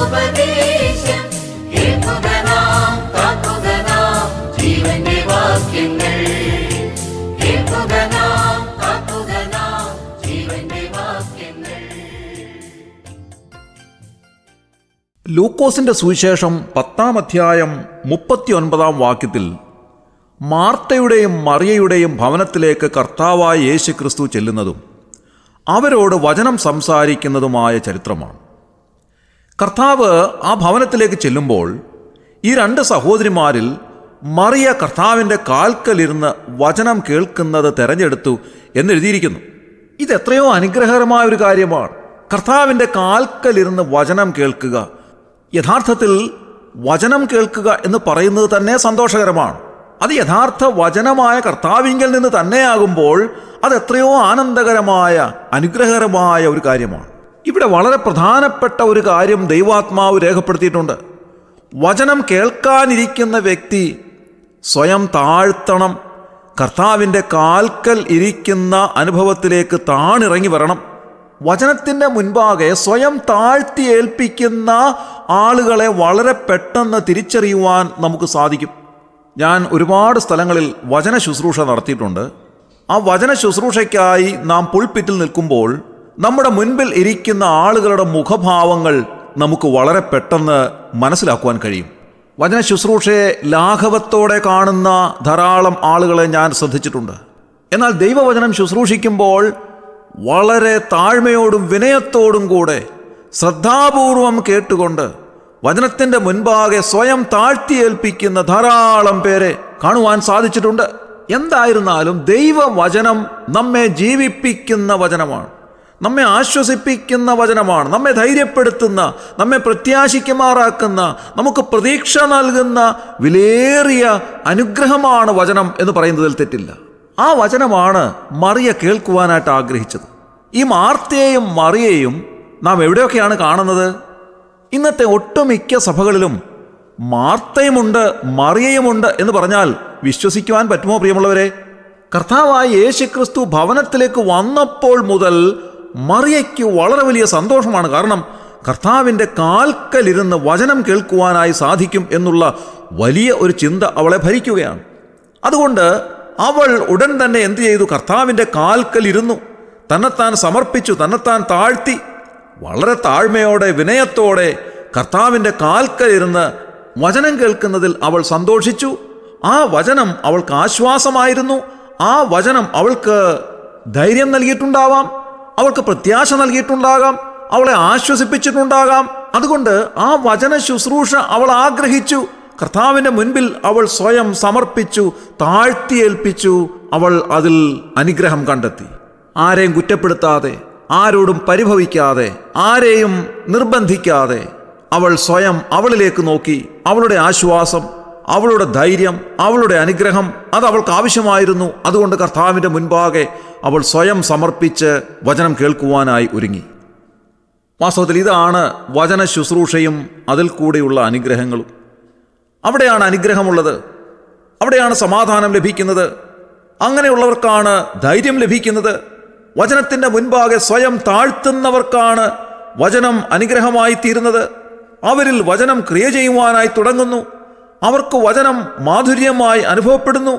ഉപദേശം കേൾക്കുക നാം, കാക്കുക നാം ജീവന്റെ വാക്യങ്ങൾ. കേൾക്കുക നാം, കാക്കുക നാം ജീവന്റെ വാക്യങ്ങൾ. ലൂക്കോസിന്റെ സുവിശേഷം 10-ാം അധ്യായം 39-ാം വാക്യത്തിൽ മാർത്തയുടെയും മറിയയുടെയും ഭവനത്തിലേക്ക് കർത്താവായ യേശുക്രിസ്തു ചെല്ലുന്നതും അവരോട് വചനം സംസാരിക്കുന്നതുമായ ചരിത്രമാണ്. കർത്താവ് ആ ഭവനത്തിലേക്ക് ചെല്ലുമ്പോൾ ഈ രണ്ട് സഹോദരിമാരിൽ മറിയ കർത്താവിൻ്റെ കാൽക്കലിരുന്ന് വചനം കേൾക്കുന്നത് തെരഞ്ഞെടുത്തു എന്നെഴുതിയിരിക്കുന്നു. ഇതെത്രയോ അനുഗ്രഹകരമായ ഒരു കാര്യമാണ്. കർത്താവിൻ്റെ കാൽക്കലിരുന്ന് വചനം കേൾക്കുക. യഥാർത്ഥത്തിൽ വചനം കേൾക്കുക എന്ന് പറയുന്നത് തന്നെ സന്തോഷകരമാണ്. അത് യഥാർത്ഥ വചനമായ കർത്താവിങ്കിൽ നിന്ന് തന്നെയാകുമ്പോൾ അത് എത്രയോ ആനന്ദകരമായ അനുഗ്രഹകരമായ ഒരു കാര്യമാണ്. ഇവിടെ വളരെ പ്രധാനപ്പെട്ട ഒരു കാര്യം ദൈവാത്മാവ് രേഖപ്പെടുത്തിയിട്ടുണ്ട്. വചനം കേൾക്കാനിരിക്കുന്ന വ്യക്തി സ്വയം താഴ്ത്തണം. കർത്താവിൻ്റെ കാൽക്കൽ ഇരിക്കുന്ന അനുഭവത്തിലേക്ക് താണിറങ്ങി വരണം. വചനത്തിൻ്റെ മുൻപാകെ സ്വയം താഴ്ത്തി ഏൽപ്പിക്കുന്ന ആളുകളെ വളരെ പെട്ടെന്ന് തിരിച്ചറിയുവാൻ നമുക്ക് സാധിക്കും. ഞാൻ ഒരുപാട് സ്ഥലങ്ങളിൽ വചന ശുശ്രൂഷ നടത്തിയിട്ടുണ്ട്. ആ വചന ശുശ്രൂഷയ്ക്കായി നാം പുൾപിറ്റിൽ നിൽക്കുമ്പോൾ നമ്മുടെ മുൻപിൽ ഇരിക്കുന്ന ആളുകളുടെ മുഖഭാവങ്ങൾ നമുക്ക് വളരെ പെട്ടെന്ന് മനസ്സിലാക്കുവാൻ കഴിയും. വചന ശുശ്രൂഷയെ ലാഘവത്തോടെ കാണുന്ന ധാരാളം ആളുകളെ ഞാൻ ശ്രദ്ധിച്ചിട്ടുണ്ട്. എന്നാൽ ദൈവവചനം ശുശ്രൂഷിക്കുമ്പോൾ വളരെ താഴ്മയോടും വിനയത്തോടും കൂടെ ശ്രദ്ധാപൂർവം കേട്ടുകൊണ്ട് വചനത്തിൻ്റെ മുൻപാകെ സ്വയം താഴ്ത്തിയേൽപ്പിക്കുന്ന ധാരാളം പേരെ കാണുവാൻ സാധിച്ചിട്ടുണ്ട്. എന്തായിരുന്നാലും ദൈവവചനം നമ്മെ ജീവിപ്പിക്കുന്ന വചനമാണ്, നമ്മെ ആശ്വസിപ്പിക്കുന്ന വചനമാണ്, നമ്മെ ധൈര്യപ്പെടുത്തുന്ന, നമ്മെ പ്രത്യാശിക്കുമാറാക്കുന്ന, നമുക്ക് പ്രതീക്ഷ നൽകുന്ന വിലയേറിയ അനുഗ്രഹമാണ് വചനം എന്ന് പറയുന്നതിൽ തെറ്റില്ല. ആ വചനമാണ് മറിയ കേൾക്കുവാനായിട്ട് ആഗ്രഹിച്ചത്. ഈ മാർത്തയെയും മറിയയെയും നാം എവിടെയൊക്കെയാണ് കാണുന്നത്? ഇന്നത്തെ ഒട്ടുമിക്ക സഭകളിലും മാർത്തയുമുണ്ട് മറിയയുമുണ്ട് എന്ന് പറഞ്ഞാൽ വിശ്വസിക്കുവാൻ പറ്റുമോ പ്രിയമുള്ളവരെ? കർത്താവായ യേശുക്രിസ്തു ഭവനത്തിലേക്ക് വന്നപ്പോൾ മുതൽ മറിയയ്ക്ക് വളരെ വലിയ സന്തോഷമാണ്. കാരണം കർത്താവിൻ്റെ കാൽക്കലിരുന്ന് വചനം കേൾക്കുവാനായി സാധിക്കും എന്നുള്ള വലിയ ഒരു ചിന്ത അവളെ ഭരിക്കുകയാണ്. അതുകൊണ്ട് അവൾ ഉടൻ തന്നെ എന്തു ചെയ്തു? കർത്താവിൻ്റെ കാൽക്കലിരുന്നു, തന്നെത്താൻ സമർപ്പിച്ചു, തന്നെത്താൻ താഴ്ത്തി, വളരെ താഴ്മയോടെ വിനയത്തോടെ കർത്താവിൻ്റെ കാൽക്കലിരുന്ന് വചനം കേൾക്കുന്നതിൽ അവൾ സന്തോഷിച്ചു. ആ വചനം അവൾക്ക് ആശ്വാസമായിരുന്നു. ആ വചനം അവൾക്ക് ധൈര്യം നൽകിയിട്ടുണ്ടാവാം, അവൾക്ക് പ്രത്യാശ നൽകിയിട്ടുണ്ടാകാം, അവളെ ആശ്വസിപ്പിച്ചിട്ടുണ്ടാകാം. അതുകൊണ്ട് ആ വചന ശുശ്രൂഷ അവൾ ആഗ്രഹിച്ചു. കർത്താവിൻ്റെ മുൻപിൽ അവൾ സ്വയം സമർപ്പിച്ചു, താഴ്ത്തിയേൽപ്പിച്ചു. അവൾ അതിൽ അനുഗ്രഹം കണ്ടെത്തി. ആരെയും കുറ്റപ്പെടുത്താതെ, ആരോടും പരിഭവിക്കാതെ, ആരെയും നിർബന്ധിക്കാതെ അവൾ സ്വയം അവളിലേക്ക് നോക്കി. അവളുടെ ആശ്വാസം, അവളുടെ ധൈര്യം, അവളുടെ അനുഗ്രഹം അത് അവൾക്ക് ആവശ്യമായിരുന്നു. അതുകൊണ്ട് കർത്താവിൻ്റെ മുൻപാകെ അവൾ സ്വയം സമർപ്പിച്ച് വചനം കേൾക്കുവാനായി ഒരുങ്ങി. വാസ്തവത്തിൽ ഇതാണ് വചന ശുശ്രൂഷയും അതിൽ കൂടെയുള്ള അനുഗ്രഹങ്ങളും. അവിടെയാണ് അനുഗ്രഹമുള്ളത്, അവിടെയാണ് സമാധാനം ലഭിക്കുന്നത്, അങ്ങനെയുള്ളവർക്കാണ് ധൈര്യം ലഭിക്കുന്നത്. വചനത്തിൻ്റെ മുൻപാകെ സ്വയം താഴ്ത്തുന്നവർക്കാണ് വചനം അനുഗ്രഹമായി തീരുന്നത്. അവരിൽ വചനം ക്രിയ ചെയ്യുവാനായി തുടങ്ങുന്നു. അവർക്ക് വചനം മാധുര്യമായി അനുഭവപ്പെടുന്നു.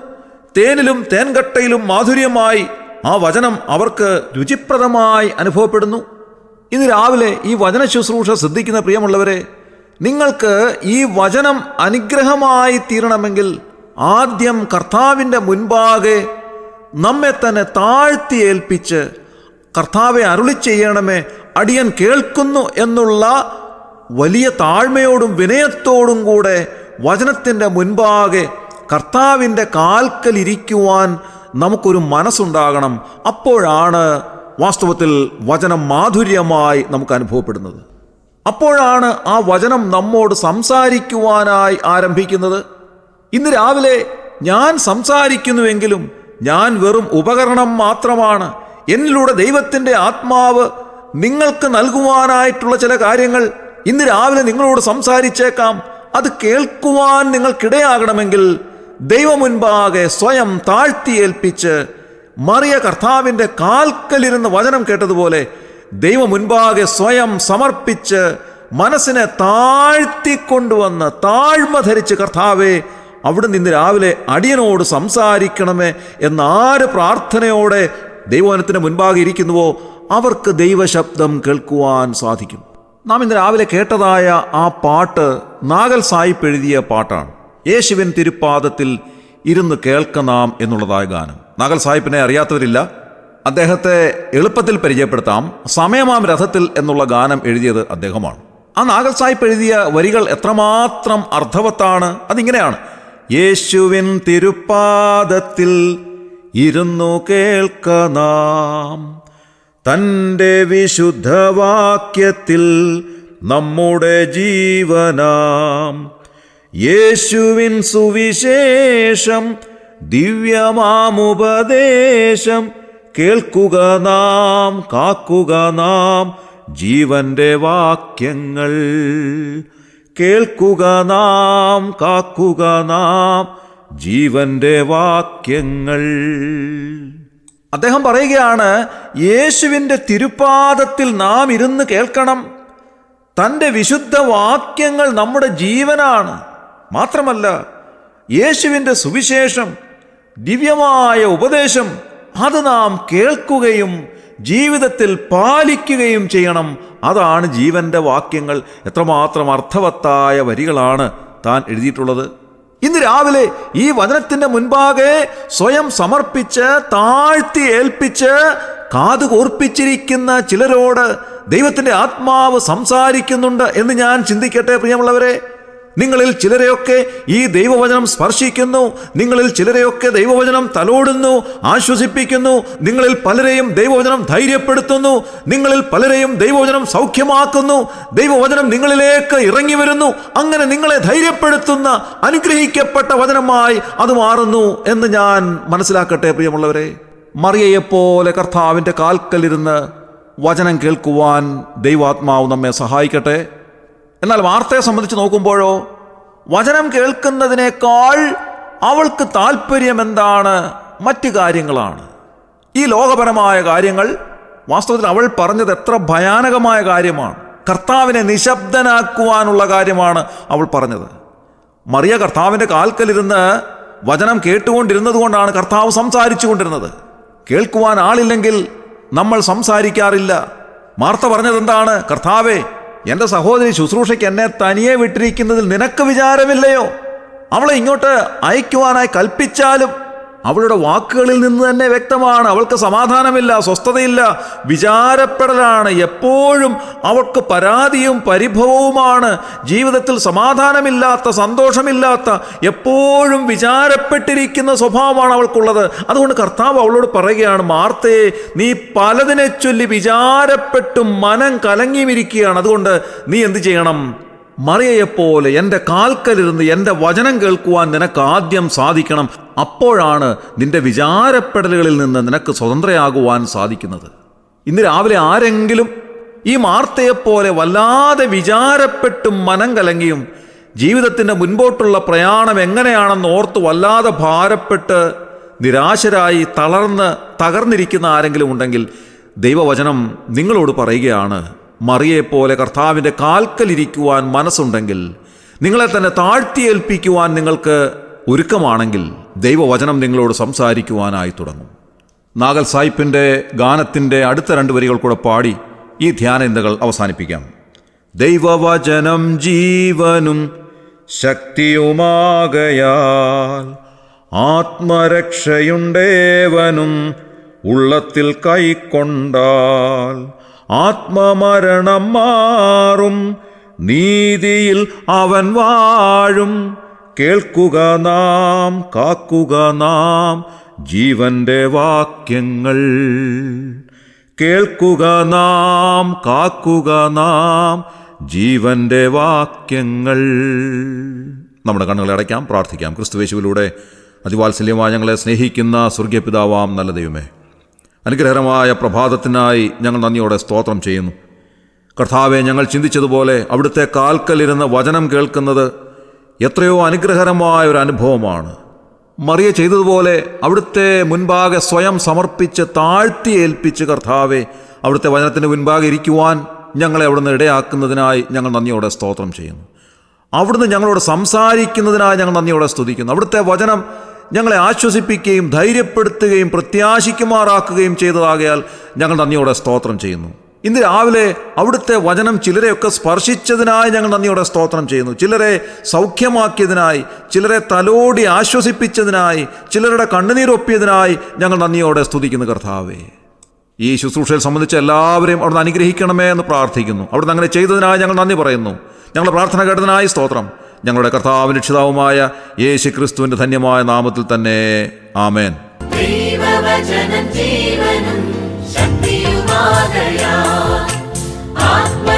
തേനിലും തേൻകട്ടയിലും മാധുര്യമായി ആ വചനം അവർക്ക് രുചിപ്രദമായി അനുഭവപ്പെടുന്നു. ഇന്ന് രാവിലെ ഈ വചന ശുശ്രൂഷ ശ്രദ്ധിക്കുന്ന പ്രിയമുള്ളവരെ, നിങ്ങൾക്ക് ഈ വചനം അനുഗ്രഹമായി തീരണമെങ്കിൽ ആദ്യം കർത്താവിൻ്റെ മുൻപാകെ നമ്മെ തന്നെ താഴ്ത്തി ഏൽപ്പിച്ച് കർത്താവെ അരുളി ചെയ്യണമേ, അടിയൻ കേൾക്കുന്നു എന്നുള്ള വലിയ താഴ്മയോടും വിനയത്തോടും കൂടെ വചനത്തിൻ്റെ മുൻപാകെ കർത്താവിൻ്റെ കാൽക്കലിരിക്കുവാൻ നമുക്കൊരു മനസ്സുണ്ടാകണം. അപ്പോഴാണ് വാസ്തവത്തിൽ വചനം മാധുര്യമായി നമുക്ക് അനുഭവപ്പെടുന്നത്. അപ്പോഴാണ് ആ വചനം നമ്മോട് സംസാരിക്കുവാനായി ആരംഭിക്കുന്നത്. ഇന്ന് രാവിലെ ഞാൻ സംസാരിക്കുന്നുവെങ്കിലും ഞാൻ വെറും ഉപകരണം മാത്രമാണ്. എന്നിലൂടെ ദൈവത്തിൻ്റെ ആത്മാവ് നിങ്ങൾക്ക് നൽകുവാനായിട്ടുള്ള ചില കാര്യങ്ങൾ ഇന്ന് രാവിലെ നിങ്ങളോട് സംസാരിച്ചേക്കാം. അത് കേൾക്കുവാൻ നിങ്ങൾക്കിടയാകണമെങ്കിൽ ദൈവമുൻപാകെ സ്വയം താഴ്ത്തിയേൽപ്പിച്ച് മറിയ കർത്താവിൻ്റെ കാൽക്കലിരുന്ന് വചനം കേട്ടതുപോലെ ദൈവമുൻപാകെ സ്വയം സമർപ്പിച്ച് മനസ്സിനെ താഴ്ത്തിക്കൊണ്ടുവന്ന് താഴ്മ ധരിച്ച് കർത്താവേ അവിടുന്ന് ഇന്ന് രാവിലെ അടിയനോട് സംസാരിക്കണമേ എന്നാര് പ്രാർത്ഥനയോടെ ദൈവവചനത്തിന് മുൻപാകെ ഇരിക്കുന്നുവോ അവർക്ക് ദൈവശബ്ദം കേൾക്കുവാൻ സാധിക്കും. നാം ഇന്ന് രാവിലെ കേട്ടതായ ആ പാട്ട് നാഗൽ സാഹിബ് എഴുതിയ പാട്ടാണ്. യേശുവിൻ തിരുപ്പാദത്തിൽ ഇരുന്ന് കേൾക്കണം എന്നുള്ളതായ ഗാനം. നാഗൽ സാഹിബിനെ അറിയാത്തവരില്ല. അദ്ദേഹത്തെ എളുപ്പത്തിൽ പരിചയപ്പെടുത്താം. സമയമാം രഥത്തിൽ എന്നുള്ള ഗാനം എഴുതിയത് അദ്ദേഹമാണ്. ആ നാഗൽ സാഹിബ് എഴുതിയ വരികൾ എത്രമാത്രം അർത്ഥവത്താണ്. അതിങ്ങനെയാണ്: യേശുവിൻ തിരുപ്പാദത്തിൽ ഇരുന്നു കേൾക്കണം, തൻ്റെ വിശുദ്ധവാക്യത്തിൽ നമ്മുടെ ജീവനാം, യേശുവിൻ സുവിശേഷം ദിവ്യമാമുപദേശം കേൾക്കുക നാം, കാക്കുക നാം ജീവന്റെ വാക്യങ്ങൾ, കേൾക്കുക നാം, കാക്കുക നാം ജീവന്റെ വാക്യങ്ങൾ. അദ്ദേഹം പറയുകയാണ്, യേശുവിൻ്റെ തിരുപ്പാദത്തിൽ നാം ഇരുന്ന് കേൾക്കണം, തൻ്റെ വിശുദ്ധ വാക്യങ്ങൾ നമ്മുടെ ജീവനാണ്. മാത്രമല്ല യേശുവിൻ്റെ സുവിശേഷം, ദിവ്യമായ ഉപദേശം അത് നാം കേൾക്കുകയും ജീവിതത്തിൽ പാലിക്കുകയും ചെയ്യണം. അതാണ് ജീവന്റെ വാക്യങ്ങൾ. എത്രമാത്രം അർത്ഥവത്തായ വരികളാണ് താൻ എഴുതിയിട്ടുള്ളത്. ഇന്ന് രാവിലെ ഈ വചനത്തിൻ്റെ മുൻപാകെ സ്വയം സമർപ്പിച്ച് താഴ്ത്തി ഏൽപ്പിച്ച് കാതുകൂർപ്പിച്ചിരിക്കുന്ന ചിലരോട് ദൈവത്തിൻ്റെ ആത്മാവ് സംസാരിക്കുന്നുണ്ട് എന്ന് ഞാൻ ചിന്തിക്കട്ടെ. പ്രിയമുള്ളവരെ, നിങ്ങളിൽ ചിലരെയൊക്കെ ഈ ദൈവവചനം സ്പർശിക്കുന്നു. നിങ്ങളിൽ ചിലരെയൊക്കെ ദൈവവചനം തലോടുന്നു, ആശ്വസിപ്പിക്കുന്നു. നിങ്ങളിൽ പലരെയും ദൈവവചനം ധൈര്യപ്പെടുത്തുന്നു. നിങ്ങളിൽ പലരെയും ദൈവവചനം സൗഖ്യമാക്കുന്നു. ദൈവവചനം നിങ്ങളിലേക്ക് ഇറങ്ങി വരുന്നു. അങ്ങനെ നിങ്ങളെ ധൈര്യപ്പെടുത്തുന്ന അനുഗ്രഹിക്കപ്പെട്ട വചനമായി അത് മാറുന്നു എന്ന് ഞാൻ മനസ്സിലാക്കട്ടെ. പ്രിയമുള്ളവരെ, മറിയയെപ്പോലെ കർത്താവിൻ്റെ കാൽക്കലിരുന്ന് വചനം കേൾക്കുവാൻ ദൈവാത്മാവ് നമ്മെ സഹായിക്കട്ടെ. എന്നാൽ വാർത്തയെ സംബന്ധിച്ച് നോക്കുമ്പോഴോ, വചനം കേൾക്കുന്നതിനേക്കാൾ അവൾക്ക് താല്പര്യം എന്താണ്? മറ്റു കാര്യങ്ങളാണ്. ഈ ലോകപരമായ കാര്യങ്ങൾ. വാസ്തവത്തിൽ അവൾ പറഞ്ഞത് എത്ര ഭയാനകമായ കാര്യമാണ്. കർത്താവിനെ നിശബ്ദനാക്കുവാനുള്ള കാര്യമാണ് അവൾ പറഞ്ഞത്. മറിയ കർത്താവിൻ്റെ കാൽക്കലിരുന്ന് വചനം കേട്ടുകൊണ്ടിരുന്നത് കൊണ്ടാണ് കർത്താവ് സംസാരിച്ചു കൊണ്ടിരുന്നത്. കേൾക്കുവാൻ ആളില്ലെങ്കിൽ നമ്മൾ സംസാരിക്കാറില്ല. മാർത്ത പറഞ്ഞത് എന്താണ്? കർത്താവേ, എൻ്റെ സഹോദരി ശുശ്രൂഷയ്ക്ക് എന്നെ തനിയെ വിട്ടിരിക്കുന്നതിൽ നിനക്ക് വിചാരമില്ലയോ? അവളെ ഇങ്ങോട്ട് അയക്കുവാനായി കൽപ്പിച്ചാലും അവളുടെ വാക്കുകളിൽ നിന്ന് തന്നെ വ്യക്തമാണ് അവൾക്ക് സമാധാനമില്ല, സ്വസ്ഥതയില്ല, വിചാരപ്പെടലാണ്. എപ്പോഴും അവൾക്ക് പരാതിയും പരിഭവവുമാണ്. ജീവിതത്തിൽ സമാധാനമില്ലാത്ത, സന്തോഷമില്ലാത്ത, എപ്പോഴും വിചാരപ്പെട്ടിരിക്കുന്ന സ്വഭാവമാണ് അവൾക്കുള്ളത്. അതുകൊണ്ട് കർത്താവ് അവളോട് പറയുകയാണ്, മാർത്തയെ, നീ പലതിനെ ചൊല്ലി വിചാരപ്പെട്ടും മനം കലങ്ങിയിരിക്കുകയാണ്. അതുകൊണ്ട് നീ എന്ത് ചെയ്യണം? മറിയയെപ്പോലെ എൻ്റെ കാൽക്കലിരുന്ന് എൻ്റെ വചനം കേൾക്കുവാൻ നിനക്ക് ആദ്യം സാധിക്കണം. അപ്പോഴാണ് നിന്റെ വിചാരപ്പെടലുകളിൽ നിന്ന് നിനക്ക് സ്വതന്ത്രയാകുവാൻ സാധിക്കുന്നത്. ഇന്ന് രാവിലെ ആരെങ്കിലും ഈ മാർത്തയെപ്പോലെ വല്ലാതെ വിചാരപ്പെട്ടും മനം കലങ്ങിയും ജീവിതത്തിൻ്റെ മുൻപോട്ടുള്ള പ്രയാണം എങ്ങനെയാണെന്ന് ഓർത്ത് വല്ലാതെ ഭാരപ്പെട്ട് നിരാശരായി തളർന്ന് തകർന്നിരിക്കുന്ന ആരെങ്കിലും ഉണ്ടെങ്കിൽ ദൈവവചനം നിങ്ങളോട് പറയുകയാണ്, മറിയെപ്പോലെ കർത്താവിൻ്റെ കാൽക്കലിരിക്കുവാൻ മനസ്സുണ്ടെങ്കിൽ, നിങ്ങളെ തന്നെ താഴ്ത്തിയേൽപ്പിക്കുവാൻ നിങ്ങൾക്ക് ഒരുക്കമാണെങ്കിൽ ദൈവവചനം നിങ്ങളോട് സംസാരിക്കുവാനായി തുടങ്ങും. നാഗൽ സാഹിബിൻ്റെ ഗാനത്തിൻ്റെ അടുത്ത 2 വരികൾ കൂടെ പാടി ഈ ധ്യാനചിന്തകൾ അവസാനിപ്പിക്കാം. ദൈവവചനം ജീവനും ശക്തിയുമാകയാൽ ആത്മരക്ഷയുണ്ടേവനും ഉള്ളത്തിൽ കൈക്കൊണ്ടാൽ ആത്മമരണം മാറും, നീതിയിൽ അവൻ വാഴും. കേൾക്കുക നാം, കാക്കുക നാം ജീവന്റെ വാക്യങ്ങൾ, കേൾക്കുക നാം, കാക്കുക നാം ജീവന്റെ വാക്യങ്ങൾ. നമ്മുടെ കണ്ണുകളെ അടയ്ക്കാം, പ്രാർത്ഥിക്കാം. ക്രിസ്തുയേശുവിലൂടെ അതിവാത്സല്യമായി ഞങ്ങളെ സ്നേഹിക്കുന്ന സ്വർഗീയ പിതാവാം നല്ല ദൈവമേ, അനുഗ്രഹകരമായ പ്രഭാതത്തിനായി ഞങ്ങൾ നന്ദിയോടെ സ്തോത്രം ചെയ്യുന്നു. കർത്താവെ, ഞങ്ങൾ ചിന്തിച്ചതുപോലെ അവിടുത്തെ കാൽക്കലിരുന്ന് വചനം കേൾക്കുന്നത് എത്രയോ അനുഗ്രഹകരമായ ഒരു അനുഭവമാണ്. മറിയ ചെയ്തതുപോലെ അവിടുത്തെ മുൻപാകെ സ്വയം സമർപ്പിച്ച് താഴ്ത്തി ഏൽപ്പിച്ച് കർത്താവെ അവിടുത്തെ വചനത്തിന് മുൻപാകെ ഇരിക്കുവാൻ ഞങ്ങളെ അവിടുന്ന് ഇടയാക്കുന്നതിനായി ഞങ്ങൾ നന്ദിയോടെ സ്തോത്രം ചെയ്യുന്നു. അവിടുന്ന് ഞങ്ങളോട് സംസാരിക്കുന്നതിനായി ഞങ്ങൾ നന്ദിയോടെ സ്തുതിക്കുന്നു. അവിടുത്തെ വചനം ഞങ്ങളെ ആശ്വസിപ്പിക്കുകയും ധൈര്യപ്പെടുത്തുകയും പ്രത്യാശിക്കുമാറാക്കുകയും ചെയ്തതാകയാൽ ഞങ്ങൾ നന്ദിയോടെ സ്തോത്രം ചെയ്യുന്നു. ഇന്ന് രാവിലെ അവിടുത്തെ വചനം ചിലരെയൊക്കെ സ്പർശിച്ചതിനായി ഞങ്ങൾ നന്ദിയോടെ സ്തോത്രം ചെയ്യുന്നു. ചിലരെ സൗഖ്യമാക്കിയതിനായി, ചിലരെ തലോടി ആശ്വസിപ്പിച്ചതിനായി, ചിലരുടെ കണ്ണുനീരൊപ്പിയതിനായി ഞങ്ങൾ നന്ദിയോടെ സ്തുതിക്കുന്നു. കർത്താവേ, ഈ ശുശ്രൂഷയിൽ സംബന്ധിച്ച എല്ലാവരെയും അവിടുന്ന് അനുഗ്രഹിക്കണമേ എന്ന് പ്രാർത്ഥിക്കുന്നു. അവിടുന്ന് അങ്ങനെ ചെയ്തതിനായി ഞങ്ങൾ നന്ദി പറയുന്നു. ഞങ്ങളുടെ പ്രാർത്ഥന കേട്ടതിനായി സ്തോത്രം. ഞങ്ങളുടെ കർത്താവും രക്ഷിതാവുമായ യേശു ക്രിസ്തുവിന്റെ ധന്യമായ നാമത്തിൽ തന്നെ ആമേൻ. ദൈവവചനം ജീവനും ശക്തിയുമാകയാൽ ആത്മ